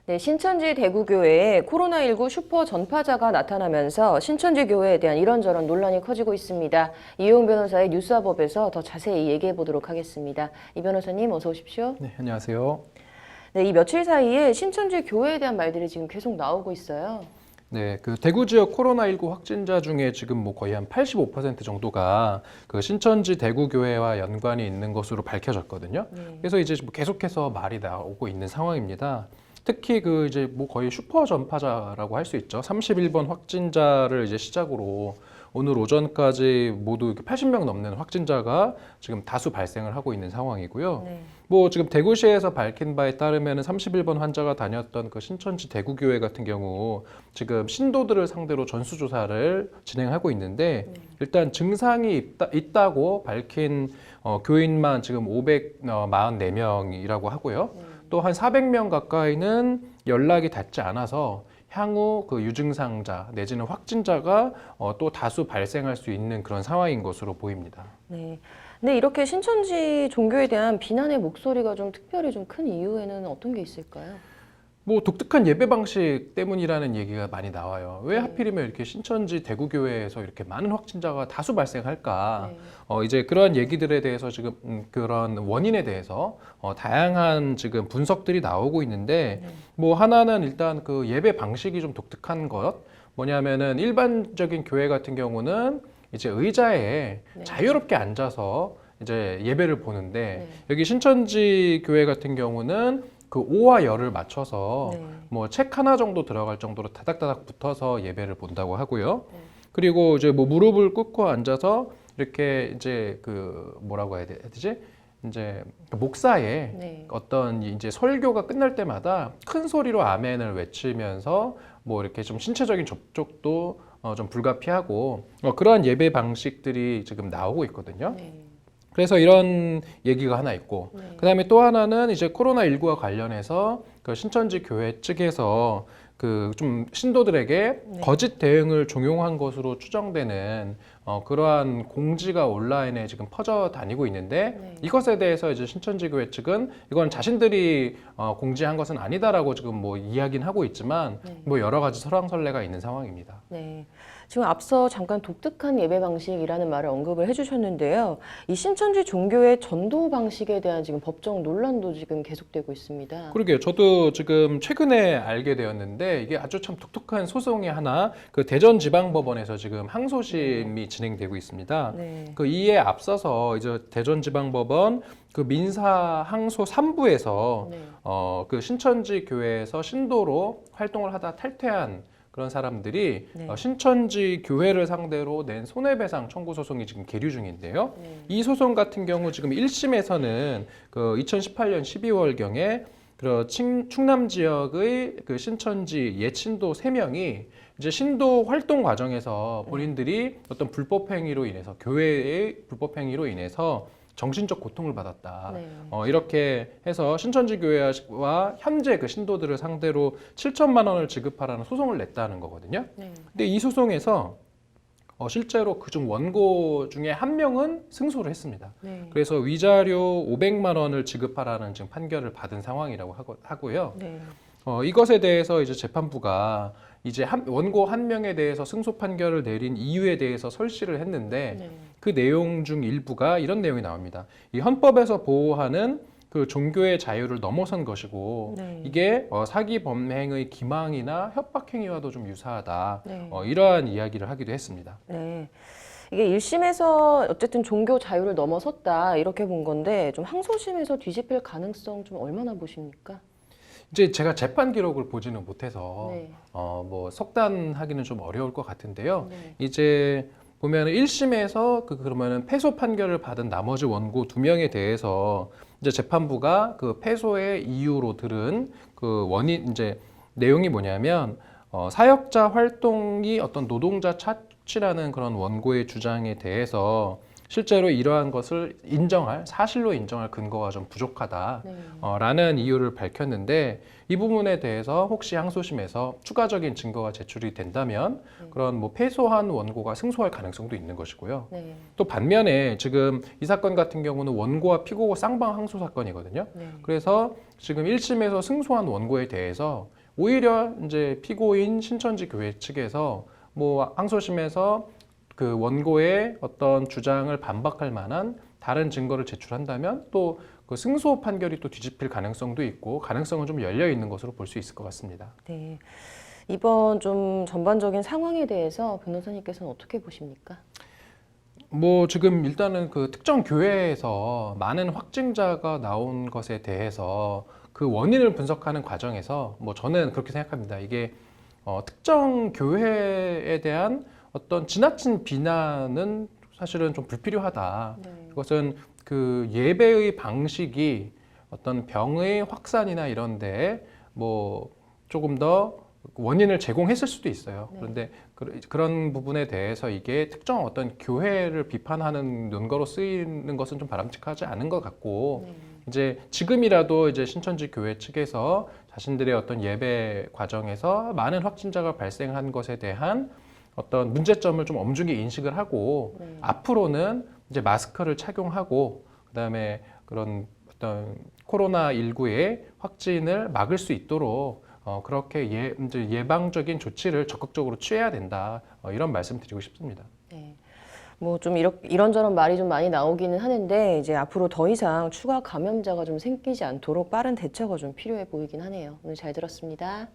네, 신천지 대구교회에 코로나19 슈퍼 전파자가 나타나면서 신천지 교회에 대한 이런저런 논란이 커지고 있습니다. 이용 변호사의 뉴스화법에서 더 자세히 얘기해 보도록 하겠습니다. 이 변호사님 어서 오십시오. 네, 안녕하세요. 네, 이 며칠 사이에 신천지 교회에 대한 말들이 지금 계속 나오고 있어요. 네, 그 대구 지역 코로나19 확진자 중에 지금 뭐 거의 한 85% 정도가 그 신천지 대구교회와 연관이 있는 것으로 밝혀졌거든요. 그래서 이제 뭐 계속해서 말이 나오고 있는 상황입니다. 특히 그 이제 뭐 거의 슈퍼 전파자라고 할 수 있죠. 31번 확진자를 이제 시작으로 오늘 오전까지 모두 80명 넘는 확진자가 지금 다수 발생을 하고 있는 상황이고요. 네. 뭐 지금 대구시에서 밝힌 바에 따르면 31번 환자가 다녔던 그 신천지 대구교회 같은 경우 지금 신도들을 상대로 전수조사를 진행하고 있는데 일단 증상이 있다고 밝힌 교인만 지금 544명이라고 하고요. 또 한 400명 가까이는 연락이 닿지 않아서 향후 그 유증상자 내지는 확진자가 또 다수 발생할 수 있는 그런 상황인 것으로 보입니다. 네. 근데 이렇게 신천지 종교에 대한 비난의 목소리가 좀 특별히 좀 큰 이유에는 어떤 게 있을까요? 뭐 독특한 예배 방식 때문이라는 얘기가 많이 나와요. 왜 하필이면 이렇게 신천지 대구교회에서 이렇게 많은 확진자가 다수 발생할까? 이제 그런 얘기들에 대해서 지금 그런 원인에 대해서 다양한 지금 분석들이 나오고 있는데 뭐 하나는 일단 그 예배 방식이 좀 독특한 것 뭐냐면은 일반적인 교회 같은 경우는 이제 의자에 자유롭게 앉아서 이제 예배를 보는데 여기 신천지 교회 같은 경우는 그 오와 열을 맞춰서 뭐 책 하나 정도 들어갈 정도로 다닥다닥 붙어서 예배를 본다고 하고요. 그리고 이제 뭐 무릎을 꿇고 앉아서 이렇게 이제 그 뭐라고 해야 되지? 이제 목사의 어떤 이제 설교가 끝날 때마다 큰 소리로 아멘을 외치면서 뭐 이렇게 좀 신체적인 접촉도 좀 불가피하고 그러한 예배 방식들이 지금 나오고 있거든요. 그래서 이런 얘기가 하나 있고 그다음에 또 하나는 이제 코로나19와 관련해서 그 신천지 교회 측에서 그 좀 신도들에게 거짓 대응을 종용한 것으로 추정되는 그러한 공지가 온라인에 지금 퍼져 다니고 있는데 이것에 대해서 이제 신천지 교회 측은 이건 자신들이 공지한 것은 아니다라고 지금 뭐 이야기는 하고 있지만 뭐 여러 가지 설왕설래가 있는 상황입니다. 네. 지금 앞서 잠깐 독특한 예배 방식이라는 말을 언급을 해주셨는데요. 이 신천지 종교의 전도 방식에 대한 지금 법적 논란도 지금 계속되고 있습니다. 그러게요. 저도 지금 최근에 알게 되었는데 이게 아주 참 독특한 소송이 하나 그 대전지방법원에서 지금 항소심이 진행되고 있습니다. 그 이에 앞서서 이제 대전지방법원 그 민사 항소 3부에서 그 신천지 교회에서 신도로 활동을 하다 탈퇴한 그런 사람들이 신천지 교회를 상대로 낸 손해배상 청구 소송이 지금 계류 중인데요. 이 소송 같은 경우 지금 1심에서는 그 2018년 12월경에 그 충남 지역의 그 신천지 예친도 3명이 이제 신도 활동 과정에서 본인들이 어떤 불법 행위로 인해서 교회의 불법 행위로 인해서 정신적 고통을 받았다. 이렇게 해서 신천지 교회와 현재 그 신도들을 상대로 7천만 원을 지급하라는 소송을 냈다는 거거든요. 근데 이 소송에서 실제로 그중 원고 중에 한 명은 승소를 했습니다. 그래서 위자료 500만 원을 지급하라는 지금 판결을 받은 상황이라고 하고요. 이것에 대해서 이제 재판부가 이제 원고 한 명에 대해서 승소 판결을 내린 이유에 대해서 설시를 했는데 그 내용 중 일부가 이런 내용이 나옵니다. 이 헌법에서 보호하는 그 종교의 자유를 넘어선 것이고 이게 사기 범행의 기망이나 협박 행위와도 좀 유사하다. 이러한 이야기를 하기도 했습니다. 네. 이게 1심에서 어쨌든 종교 자유를 넘어섰다 이렇게 본 건데 좀 항소심에서 뒤집힐 가능성 좀 얼마나 보십니까? 이제 제가 재판 기록을 보지는 못해서 뭐 속단하기는 좀 어려울 것 같은데요. 이제 보면 1심에서 그러면은 패소 판결을 받은 나머지 원고 2명에 대해서 이제 재판부가 그 패소의 이유로 들은 그 원인 이제 내용이 뭐냐면 사역자 활동이 어떤 노동자 착취라는 그런 원고의 주장에 대해서 실제로 이러한 것을 사실로 인정할 근거가 좀 부족하다라는 이유를 밝혔는데 이 부분에 대해서 혹시 항소심에서 추가적인 증거가 제출이 된다면 그런 뭐 패소한 원고가 승소할 가능성도 있는 것이고요. 또 반면에 지금 이 사건 같은 경우는 원고와 피고가 쌍방 항소 사건이거든요. 그래서 지금 1심에서 승소한 원고에 대해서 오히려 이제 피고인 신천지 교회 측에서 뭐 항소심에서 그 원고의 어떤 주장을 반박할 만한 다른 증거를 제출한다면 또 그 승소 판결이 또 뒤집힐 가능성도 있고 가능성은 좀 열려 있는 것으로 볼 수 있을 것 같습니다. 네. 이번 좀 전반적인 상황에 대해서 변호사님께서는 어떻게 보십니까? 뭐 지금 일단은 그 특정 교회에서 많은 확진자가 나온 것에 대해서 그 원인을 분석하는 과정에서 뭐 저는 그렇게 생각합니다. 이게 특정 교회에 대한 어떤 지나친 비난은 사실은 좀 불필요하다. 네. 그것은 그 예배의 방식이 어떤 병의 확산이나 이런 데에 뭐 조금 더 원인을 제공했을 수도 있어요. 네. 그런데 그런 부분에 대해서 이게 특정 어떤 교회를 비판하는 논거로 쓰이는 것은 좀 바람직하지 않은 것 같고 네. 이제 지금이라도 이제 신천지 교회 측에서 자신들의 어떤 예배 과정에서 많은 확진자가 발생한 것에 대한 어떤 문제점을 좀 엄중히 인식을 하고 네. 앞으로는 이제 마스크를 착용하고 그다음에 그런 어떤 코로나19의 확진을 막을 수 있도록 그렇게 이제 예방적인 조치를 적극적으로 취해야 된다. 이런 말씀 드리고 싶습니다. 네. 뭐 좀 이런저런 말이 좀 많이 나오기는 하는데 이제 앞으로 더 이상 추가 감염자가 좀 생기지 않도록 빠른 대처가 좀 필요해 보이긴 하네요. 오늘 잘 들었습니다.